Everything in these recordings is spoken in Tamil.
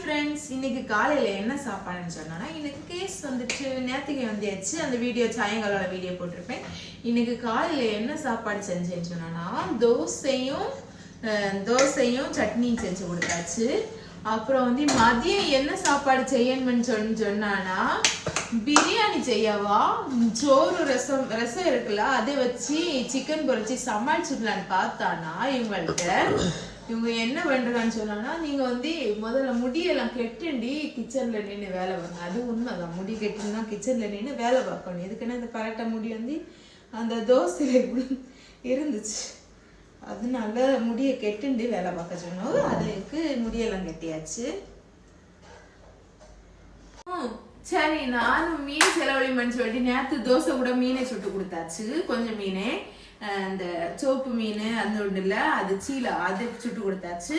ஃப்ரெண்ட்ஸ், இன்னைக்கு காலையில என்ன சாப்பாடுன்னு சொன்னா, இன்னைக்கு கேஸ் வந்துட்டு நேத்திக்கு வந்தாச்சு. அந்த வீடியோ சாயங்காலம் வீடியோ போட்டிருப்பேன். இன்னைக்கு காலையில என்ன சாப்பாடு செஞ்சேன்னு சொன்னா, தோசையும் சட்னியும் செஞ்சு கொடுத்தாச்சு. அப்புறம் வந்து மதியம் என்ன சாப்பாடு செய்யணும்னு சொன்னானா, பிரியாணி செய்யவா, சோறு ரசம் இருக்குல்ல, அதை வச்சு சிக்கன் பொரிச்சு சமாளிச்சுக்கலான்னு பார்த்தானா, இவங்க என்ன பண்றான்னு சொன்னா, நீங்க வந்து முதல்ல முடியெல்லாம் கெட்டுண்டி கிச்சன்ல நின்று வேலை பார்க்கணும். அது உண்மைதான், முடி கெட்டுன்னா கிச்சன்ல நின்று வேலை பார்க்கணும். எதுக்குன்னா இந்த பரட்டை முடி வந்து அந்த தோசையில இருந்துச்சு, அதனால முடியை கெட்டுண்டு வேலை பார்க்க சொன்னோம். அதுக்கு முடியெல்லாம் கெட்டியாச்சு. சரி, நானும் மீன் செலவழிமன்னு சொல்லிட்டு நேற்று தோசை கூட மீனை சுட்டு கொடுத்தாச்சு. கொஞ்சம் மீனே, இந்த சோப்பு மீன் அந்த ஒன்று இல்லை, அது சீலை, அது சுட்டு கொடுத்தாச்சு.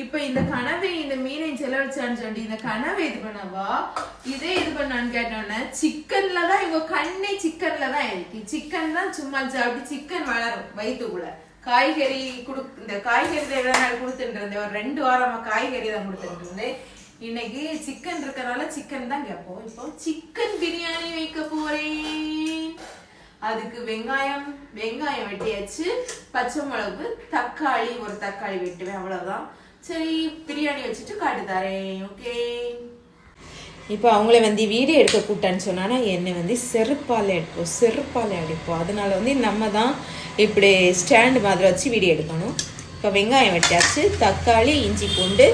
இப்போ இந்த கனவை இந்த மீனை செலவழிச்சான்னு சொல்லிட்டு இந்த கனவை இது பண்ணவா, இதே இது பண்ணான்னு கேட்டோன்னே, சிக்கன்ல தான் இவங்க கண்ணே சிக்கன்ல தான் இருக்கு. சிக்கன் தான் சும்மா சாப்பிட்டு சிக்கன் வளரும் வயிற்றுக்குள்ள. காய்கறி இந்த காய்கறி எவ்வளோ நாள் கொடுத்துட்டு இருந்தேன், ஒரு 2 வாரமா காய்கறி தான் கொடுத்துட்டு இருந்தேன். இன்னைக்கு சிக்கன் இருக்கனால சிக்கன் தான் கேட்போம். இப்போ சிக்கன் பிரியாணி வைக்க போறேன். அதுக்கு வெங்காயம் வெட்டியாச்சு, பச்சை மிளகு, தக்காளி, ஒரு தக்காளி வெட்டுவேன், அவ்வளவுதான். சரி, பிரியாணி வச்சுட்டு காட்டு தரேன். ஓகே. இப்போ அவங்கள வந்து வீடியோ எடுக்க கூட்டான்னு சொன்னா, என்னை வந்து செருப்பால் அடிப்போம். அதனால வந்து நம்ம தான் இப்படி ஸ்டாண்டு மாதிரி வச்சு வீடியோ எடுக்கணும். இப்போ வெங்காயம் வெட்டியாச்சு, தக்காளி, இஞ்சி பூண்டு,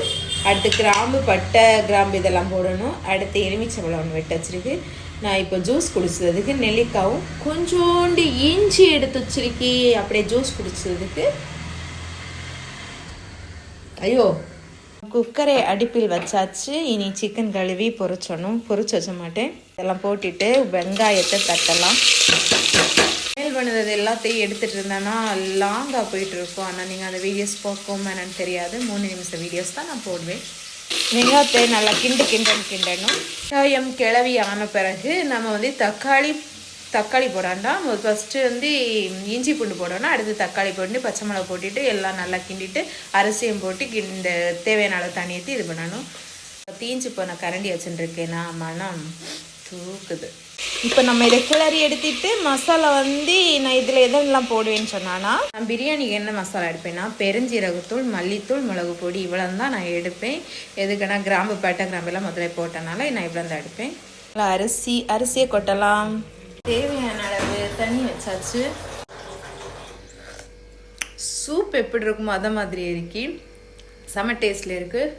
அடுத்து கிராம்பு, பட்டை, கிராம்பு இதெல்லாம் போடணும். அடுத்து எலுமிச்சம்பழம் ஒன்று வெட்டி வச்சிருக்கு. நான் இப்போ ஜூஸ் குடிச்சதுக்கு நெல்லிக்காவும் கொஞ்சோண்டு இஞ்சி எடுத்து வச்சிருக்கி, அப்படியே ஜூஸ் குடிச்சதுக்கு. ஐயோ, குக்கரை அடுப்பில் வச்சாச்சு. இனி சிக்கன் கழுவி பொரிச்சு வச்ச மாட்டேன். இதெல்லாம் போட்டுட்டு வெங்காயத்தை தட்டலாம். மேல் பண்ணது எல்லாத்தையும் எடுத்துகிட்டு இருந்தேன்னா லாங்காக போயிட்டு இருக்கோம். ஆனால் நீங்கள் அந்த வீடியோஸ் பார்க்கவும் என்னன்னு தெரியாது. 3 நிமிஷம் வீடியோஸ் தான் நான் போடுவேன். வெங்காயத்தை நல்லா கிண்டணும். வெங்காயம் கிளவி ஆன பிறகு நம்ம வந்து தக்காளி போடாண்டா. ஃபஸ்ட்டு வந்து இஞ்சி பூண்டு போடணும், அடுத்து தக்காளி போட்டு பச்சை மிளகா போட்டுட்டு எல்லாம் நல்லா கிண்டிட்டு அரிசியும் போட்டு இந்த தேவையான அளவு தண்ணி ஊற்றி இது பண்ணணும். தீஞ்சு போன கரண்டி வச்சுட்டுருக்கேன்னா மனம் தூக்குது. இப்போ நம்ம இதை கிளறி எடுத்துட்டு மசாலா வந்து நான் இதில் எதெல்லாம் போடுவேன்னு சொன்னான்னா, நான் பிரியாணிக்கு என்ன மசாலா எடுப்பேன்னா, பெருஞ்சீரகத்தூள், மல்லித்தூள், மிளகு பொடி இவ்வளோ தான் நான் எடுப்பேன். எதுக்குன்னா கிராம்பு, பட்டை, கிராம்பெல்லாம் முதல்ல போட்டனால நான் இவ்வளோ தான் எடுப்பேன். அரிசியை கொட்டலாம். தேவையான அளவு தண்ணி வச்சாச்சு. சூப் எப்படி இருக்குமோ அதை மாதிரி இருக்கு, செம டேஸ்ட்ல இருக்குது.